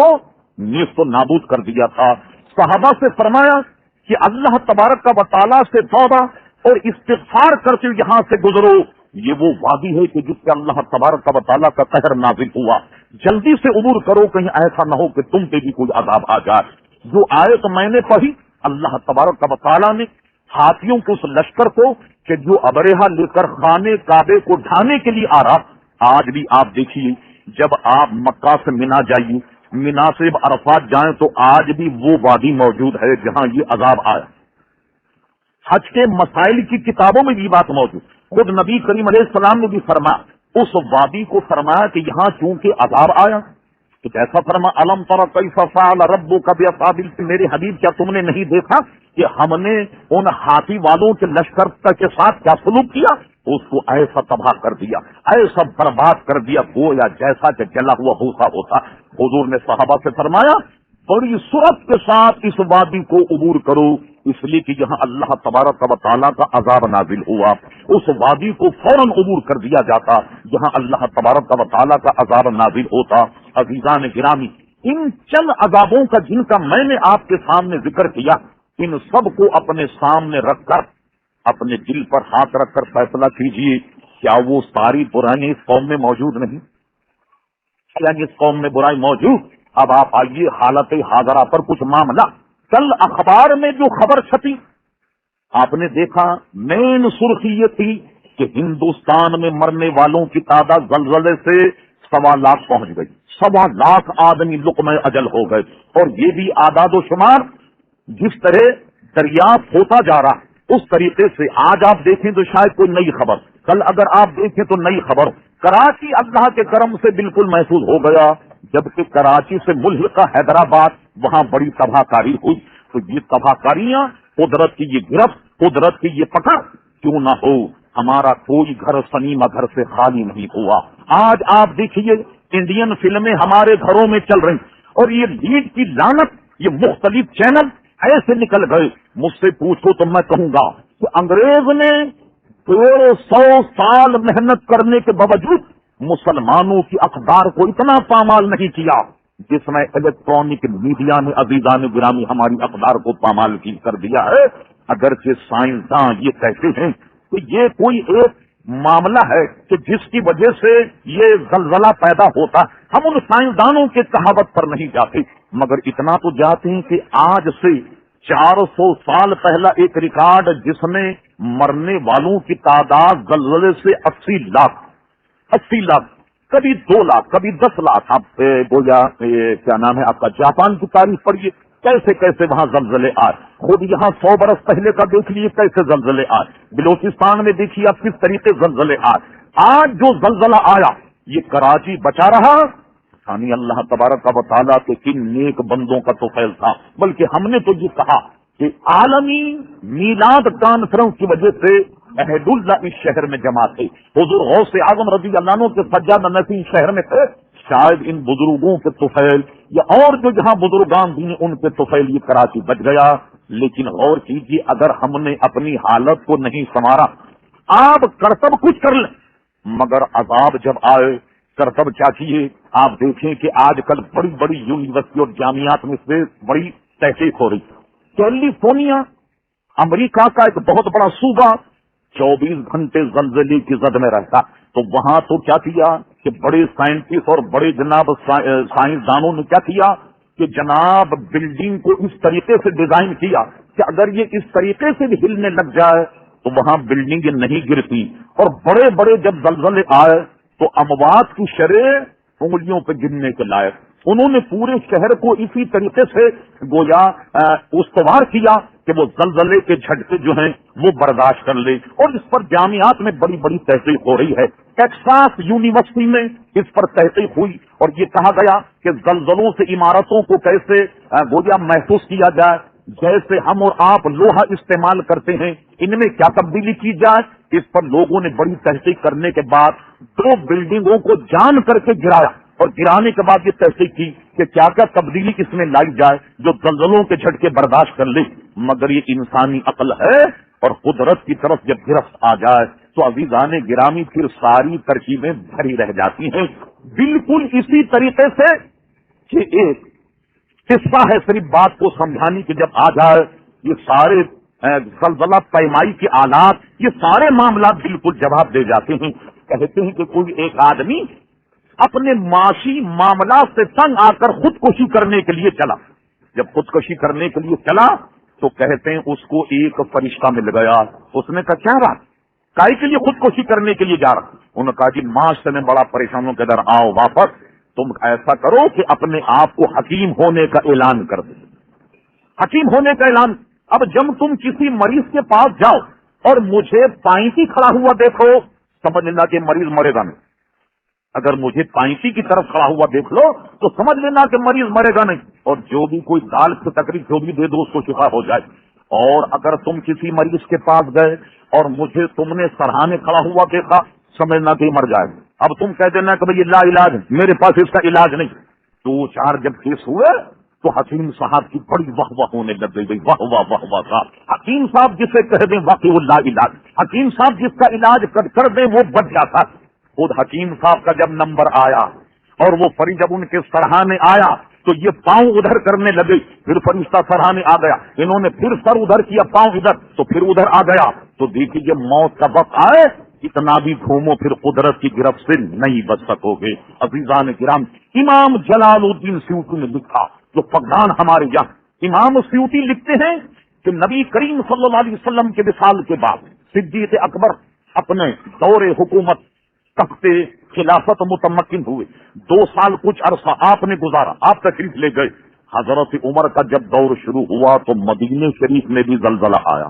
نیست و نابود کر دیا تھا۔ صحابہ سے فرمایا کہ اللہ تبارک کا وتعالیٰ سے توبہ اور استغفار کرتے یہاں سے گزرو، یہ وہ وادی ہے کہ جس سے اللہ تبارک کا وتعالیٰ کا قہر نازل ہوا، جلدی سے عبور کرو، کہیں ایسا نہ ہو کہ تم پہ بھی کوئی عذاب آ جائے۔ جو آیت میں نے پڑھی، اللہ تبارک کا وتعالیٰ نے ہاتھیوں کے اس لشکر کو کہ جو ابرہہ لے کر خانے کعبے کو ڈھانے کے لیے آ رہا، آج بھی آپ دیکھیے جب آپ مکہ سے مینا جائیے، مینا سے عرفات جائیں تو آج بھی وہ وادی موجود ہے جہاں یہ عذاب آیا۔ حج کے مسائل کی کتابوں میں بھی بات موجود، خود نبی کریم علیہ السلام نے بھی فرمایا، اس وادی کو فرمایا کہ یہاں چونکہ عذاب آیا تو کیسا فرما الم تر کیف فعل ربک باصحاب الفیل، میرے حبیب کیا تم نے نہیں دیکھا کہ ہم نے ان ہاتھی والوں کے لشکر کے ساتھ کیا سلوک کیا، اس کو ایسا تباہ کر دیا، ایسا برباد کر دیا گویا جیسا کہ جلا ہوا بھوسا ہوتا۔ حضور نے صحابہ سے فرمایا بڑی سرعت کے ساتھ اس وادی کو عبور کرو، اس لیے کہ یہاں اللہ تبارک و تعالیٰ کا عذاب نازل ہوا۔ اس وادی کو فوراً عبور کر دیا جاتا جہاں اللہ تبارک و تعالیٰ کا عذاب نازل ہوتا۔ عزیزان گرامی، ان چند عذابوں کا جن کا میں نے آپ کے سامنے ذکر کیا، ان سب کو اپنے سامنے رکھ کر اپنے دل پر ہاتھ رکھ کر فیصلہ کیجئے، کیا وہ ساری برائیں اس قوم میں موجود نہیں؟ کیا اس قوم میں برائی موجود؟ اب آپ آئیے حالت حاضرہ پر کچھ معاملہ۔ کل اخبار میں جو خبر چھپی آپ نے دیکھا، مین سرخی یہ تھی کہ ہندوستان میں مرنے والوں کی تعداد زلزلے سے 1.25 لاکھ پہنچ گئی، 1.25 لاکھ آدمی لقمہ اجل ہو گئے، اور یہ بھی اعداد و شمار جس طرح دریافت ہوتا جا رہا اس طریقے سے آج آپ دیکھیں تو شاید کوئی نئی خبر، کل اگر آپ دیکھیں تو نئی خبر۔ کراچی اللہ کے کرم سے بالکل محفوظ ہو گیا، جبکہ کراچی سے ملحقہ حیدرآباد وہاں بڑی تباہ کاری ہوئی۔ تو یہ تباہ کاریاں، قدرت کی یہ گرفت، قدرت کی یہ پکڑ کیوں نہ ہو، ہمارا کوئی گھر سنیمہ گھر سے خالی نہیں ہوا۔ آج آپ دیکھیے انڈین فلمیں ہمارے گھروں میں چل رہی، اور یہ لیڈ کی لعنت، یہ مختلف چینل ایسے نکل گئے، مجھ سے پوچھو تو میں کہوں گا کہ انگریز نے 150 سال محنت کرنے کے باوجود مسلمانوں کی اقدار کو اتنا پامال نہیں کیا جس میں الیکٹرانک میڈیا نے عزیزان گرامی ہماری اقدار کو پامال کر دیا ہے۔ اگرچہ سائنسداں یہ کہتے ہیں کہ یہ کوئی ایک معاملہ ہے کہ جس کی وجہ سے یہ زلزلہ پیدا ہوتا، ہم ان سائنسدانوں کے کہاوت پر نہیں جاتے، مگر اتنا تو جاتے ہیں کہ آج سے 400 سال پہلا ایک ریکارڈ جس میں مرنے والوں کی تعداد زلزلے سے 80 لاکھ، کبھی 2 لاکھ، کبھی 10 لاکھ۔ آپ گویا کیا نام ہے آپ کا، جاپان کی تاریخ پڑھیے، کیسے کیسے وہاں زلزلے آئے، خود یہاں 100 برس پہلے کا دیکھ لیے کیسے زلزلے آئے، بلوچستان میں دیکھیے آپ کس طریقے زلزلے آئے۔ آج جو زلزلہ آیا یہ کراچی بچا رہا، یعنی اللہ تبارک و تعالیٰ کے کن نیک بندوں کا تو فیل تھا۔ بلکہ ہم نے تو یہ کہا کہ عالمی میلاد کانفرنس کی وجہ سے عہد اللہ اس شہر میں جمع تھے، حضور غوث اعظم رضی اللہ عنہ کے سجادہ نشین شہر میں تھے، شاید ان بزرگوں کے طفیل یا اور جو جہاں بزرگان بھی ہیں ان کے طفیل یہ کراچی بچ گیا۔ لیکن غور کیجیے، اگر ہم نے اپنی حالت کو نہیں سنوارا، آپ کرتب کچھ کر لیں مگر عذاب جب آئے کرتب کیا کیے۔ آپ دیکھیں کہ آج کل بڑی بڑی یونیورسٹی اور جامعات میں سے بڑی تحقیق ہو رہی، کیلیفورنیا امریکہ کا ایک بہت بڑا صوبہ 24 گھنٹے زلزلے کی زد میں رہتا، تو وہاں تو کیا کیا کہ بڑے سائنٹسٹ اور بڑے جناب سائنسدانوں نے کیا کیا کہ جناب بلڈنگ کو اس طریقے سے ڈیزائن کیا کہ اگر یہ اس طریقے سے بھی ہلنے لگ جائے تو وہاں بلڈنگیں نہیں گرتی، اور بڑے بڑے جب زلزلے آئے تو اموات کی شرح انگلیوں پہ گننے کے لائق۔ انہوں نے پورے شہر کو اسی طریقے سے گویا استوار کیا کہ وہ زلزلے کے جھٹکے جو ہیں وہ برداشت کر لے، اور اس پر جامعات میں بڑی بڑی تحقیق ہو رہی ہے۔ ٹیکساس یونیورسٹی میں اس پر تحقیق ہوئی اور یہ کہا گیا کہ زلزلوں سے عمارتوں کو کیسے گویا محفوظ کیا جائے، جیسے ہم اور آپ لوہا استعمال کرتے ہیں ان میں کیا تبدیلی کی جائے۔ اس پر لوگوں نے بڑی تحقیق کرنے کے بعد 2 بلڈنگوں کو جان کر کے گرایا، اور گرانے کے بعد یہ تحقیق کی کہ کیا کیا تبدیلی اس میں لائی جائے جو زلزلوں کے جھٹکے برداشت کر لے، مگر یہ انسانی عقل ہے اور قدرت کی طرف جب گرفت آ جائے تو عزیزان گرامی پھر ساری ترکیبیں بھری رہ جاتی ہیں۔ بالکل اسی طریقے سے کہ ایک قصہ ہے صرف بات کو سمجھانے کی، جب آ جائے یہ سارے زلزلہ پیمائی کے آلات، یہ سارے معاملات بالکل جواب دے جاتے ہیں۔ کہتے ہیں کہ کوئی ایک آدمی اپنے معاشی معاملات سے تنگ آ کر خودکشی کرنے کے لیے چلا۔ جب خودکشی کرنے کے لیے چلا تو کہتے ہیں اس کو ایک فرشتہ مل گیا۔ اس نے کہا کیا بات، کائی کے لیے خودکشی کرنے کے لیے جا رہا؟ انہوں نے کہا کہ معاش سے میں بڑا پریشان ہوں، کہ ادھر آؤ واپس، تم ایسا کرو کہ اپنے آپ کو حکیم ہونے کا اعلان کر دو۔ حکیم ہونے کا اعلان۔ اب جب تم کسی مریض کے پاس جاؤ اور مجھے پائنٹی کھڑا ہوا دیکھو، سمجھ لینا کہ مریض مرے گا نہیں۔ اگر مجھے پائنٹی کی طرف کھڑا ہوا دیکھ لو تو سمجھ لینا کہ مریض مرے گا نہیں، اور جو بھی کوئی دال کی تکلیف جو بھی دے دو اس کو شفا ہو جائے۔ اور اگر تم کسی مریض کے پاس گئے اور مجھے تم نے سرہانے کھڑا ہوا دیکھا، سمجھنا کہ مر جائے گا۔ اب تم کہہ دینا کہ بھئی لا علاج ہے، میرے پاس اس کا علاج نہیں۔ دو چار جب کیس ہوئے تو حکیم صاحب کی بڑی واہ واہ ہونے لگ گئی، واہ واہ واہ واہ صاحب، حکیم صاحب جسے کہہ دیں واقعی وہ لا علاج، حکیم صاحب جس کا علاج کر دیں وہ بچ جاتا۔ خود حکیم صاحب کا جب نمبر آیا اور وہ فریج جب ان کے سرہانے آیا تو یہ پاؤں ادھر کرنے لگے، پھر فرشتہ سرہانے آ گیا، انہوں نے پھر سر ادھر کیا، پاؤں ادھر، تو پھر ادھر آ گیا۔ تو دیکھیے جب موت کا وقت آئے اتنا بھی گھومو پھر قدرت کی گرفت سے نہیں بچ سکو گے۔ عزیزان کرام، امام جلال الدین سیوطی نے لکھا، جو فقدان ہمارے یہاں، امام سیوطی لکھتے ہیں کہ نبی کریم صلی اللہ علیہ وسلم کے وصال کے بعد صدیق اکبر اپنے دور حکومت تخت خلافت متمکن ہوئے، 2 سال کچھ عرصہ آپ نے گزارا، آپ تشریف لے گئے۔ حضرت عمر کا جب دور شروع ہوا تو مدینہ شریف میں بھی زلزلہ آیا،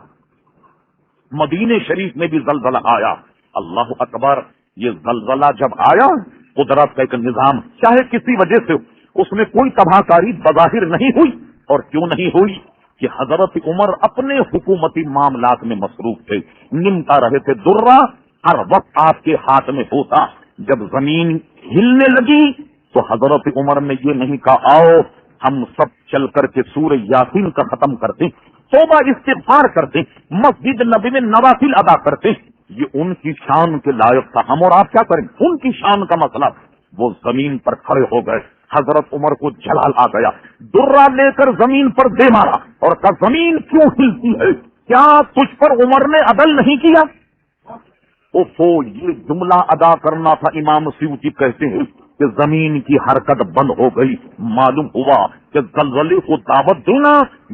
مدینہ شریف میں بھی زلزلہ آیا۔ اللہ اکبر، یہ زلزلہ جب آیا، قدرت کا ایک نظام، چاہے کسی وجہ سے اس میں کوئی تباہ کاری بظاہر نہیں ہوئی، اور کیوں نہیں ہوئی کہ حضرت عمر اپنے حکومتی معاملات میں مصروف تھے، نمٹا رہے تھے۔ درہ ہر وقت آپ کے ہاتھ میں ہوتا۔ جب زمین ہلنے لگی تو حضرت عمر نے یہ نہیں کہا آؤ ہم سب چل کر کے سورہ یاسین کا ختم کرتے، توبہ استغفار کرتے، مسجد نبی میں نوافل ادا کرتے، یہ ان کی شان کے لائق تھا۔ ہم اور آپ کیا کریں، ان کی شان کا مسئلہ۔ وہ زمین پر کھڑے ہو گئے، حضرت عمر کو جلال آ گیا، درہ لے کر زمین پر دے مارا اور کہا زمین کیوں ہلتی ہے، کیا تجھ پر عمر نے عدل نہیں کیا؟ یہ جملہ ادا کرنا تھا۔ امام سیوطی کہتے ہیں کہ زمین کی حرکت بند ہو گئی، معلوم ہوا کہ زلزلے کو دعوت دینا،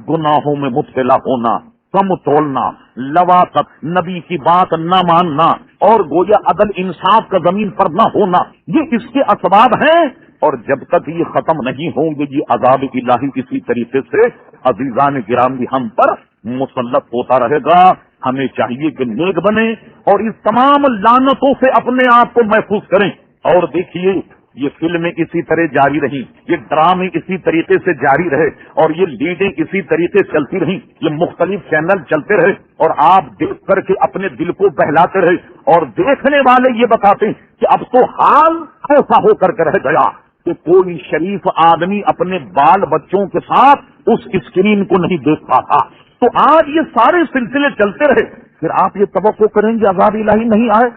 گناہوں میں مبتلا ہونا، کم تولنا، لواطت، نبی کی بات نہ ماننا، اور گویا عدل انصاف کا زمین پر نہ ہونا، یہ اس کے اسباب ہیں۔ اور جب تک یہ ختم نہیں ہوں گے یہ عذاب الہی اسی طریقے سے عزیزان گرامی ہم پر مسلط ہوتا رہے گا۔ ہمیں چاہیے کہ نیک بنیں اور اس تمام لعنتوں سے اپنے آپ کو محفوظ کریں۔ اور دیکھیے یہ فلمیں اسی طرح جاری رہیں، یہ ڈرامے اسی طریقے سے جاری رہے، اور یہ لیڈیں اسی طریقے سے چلتی رہیں، یہ مختلف چینل چلتے رہے، اور آپ دیکھ کر کے اپنے دل کو بہلاتے رہے، اور دیکھنے والے یہ بتاتے ہیں کہ اب تو حال ایسا ہو کر کے رہ گیا کہ کوئی شریف آدمی اپنے بال بچوں کے ساتھ اس اسکرین کو نہیں دیکھ پاتا۔ تو آج یہ سارے سلسلے چلتے رہے، پھر آپ یہ توقع کریں گے عذاب الہی نہیں آئے؟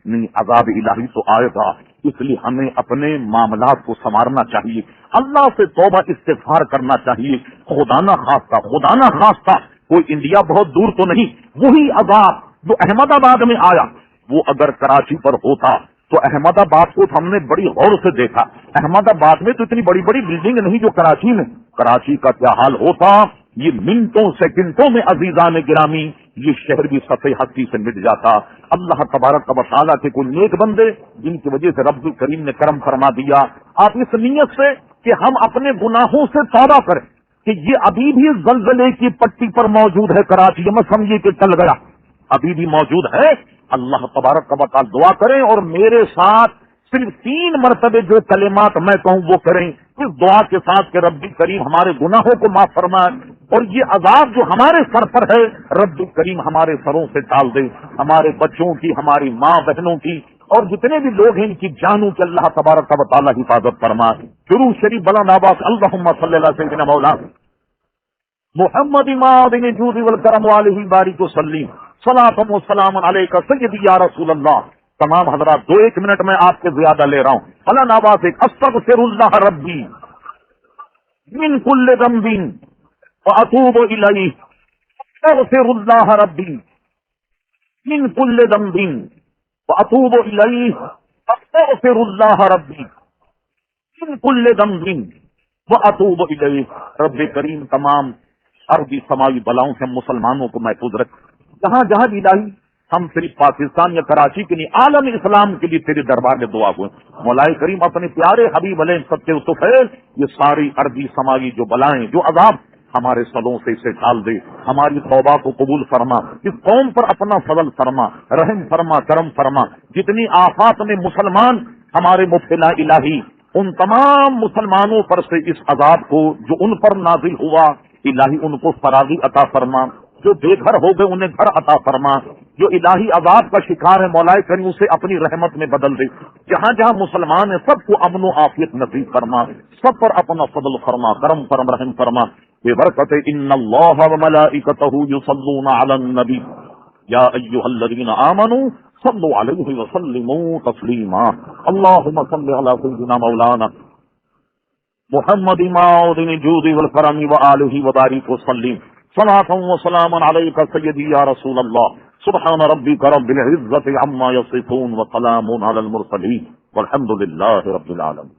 نہیں، عذاب الہی تو آئے گا۔ اس لیے ہمیں اپنے معاملات کو سنوارنا چاہیے، اللہ سے توبہ استغفار کرنا چاہیے۔ خدا نہ خواستہ کوئی انڈیا بہت دور تو نہیں، وہی عذاب جو احمد آباد میں آیا وہ اگر کراچی پر ہوتا تو احمد آباد کو ہم نے بڑی غور سے دیکھا۔ احمد آباد میں تو اتنی بڑی بڑی بلڈنگ نہیں جو کراچی میں، کراچی کا کیا حال ہوتا، یہ منٹوں سیکنڈوں میں عزیزان گرامی یہ شہر بھی سطح ہستی سے مٹ جاتا۔ اللہ تبارک و تعالیٰ کے کوئی نیک بندے جن کی وجہ سے رب الکریم نے کرم فرما دیا، آپ اس نیت سے کہ ہم اپنے گناہوں سے توبہ کریں کہ یہ ابھی بھی زلزلے کی پٹی پر موجود ہے کراچی، یہ مت سمجھیے کہ چل گیا، ابھی بھی موجود ہے۔ اللہ تبارک و تعالیٰ دعا کریں اور میرے ساتھ صرف 3 مرتبے جو کلمات میں کہوں وہ کریں اس دعا کے ساتھ کہ رب کریم ہمارے گناہوں کو معاف فرمائے، اور یہ عذاب جو ہمارے سر پر ہے رب کریم ہمارے سروں سے ٹال دے، ہمارے بچوں کی، ہماری ماں بہنوں کی، اور جتنے بھی لوگ ہیں ان کی جانوں کی اللہ تبارک و تعالی حفاظت فرمائے. درود شریف بلند آواز اللہم صلی اللہ سیدنا مولانا محمد معدن الجود والکرم علیہ بارک وسلم صلاۃ و سلام علیک سیدی یا رسول اللہ. تمام حضرات 2-1 منٹ میں آپ کے زیادہ لے رہا ہوں. بلند آواز ایک استغفر اللہ ربی من کل ذنب واتوب الیہ. استغفر اللہ ربی من کل ذنب واتوب الیہ. استغفر اللہ ربی من کل ذنب واتوب الیہ. رب کریم تمام عربی سماوی بلاؤں سے ہم مسلمانوں کو محفوظ رکھ. جہاں جہاں بھی الہی ہم صرف پاکستان یا کراچی کے نہیں عالم اسلام کے لیے تیرے دربار میں دعا ہوئے. مولا کریم اپنے پیارے حبیب علیہ سب کے طفیل یہ ساری عربی سماوی جو بلائیں جو عذاب ہمارے سلوں سے اسے ڈال دے. ہماری توبہ کو قبول فرما. اس قوم پر اپنا فضل فرما, رحم فرما, کرم فرما. جتنی آفات میں مسلمان ہمارے مبتلا الہی ان تمام مسلمانوں پر سے اس عذاب کو جو ان پر نازل ہوا الہی ان کو فراغی عطا فرما. جو بے گھر ہو گئے انہیں گھر عطا فرما. جو الہی عذاب کا شکار ہے مولا کریم اسے اپنی رحمت میں بدل دے. جہاں جہاں مسلمان ہیں سب کو امن و عافیت نصیب فرما. سب پر اپنا فضل فرما, کرم فرما, رحم فرما. بے برکت ان اللہ وملائکتہ یصلون علی النبی یا ایھا الذین آمنوا صلوا علیہ وسلموا تسلیما. اللہم صل علی سیدنا مولانا محمد معدن الجود والکرم وآلہ وبارک وسلم. صلاۃ و سلام علیک سیدی یا رسول اللہ. سبحان ربک رب العزۃ عما یصفون وسلام علی المرسلین والحمد للہ رب العالمین.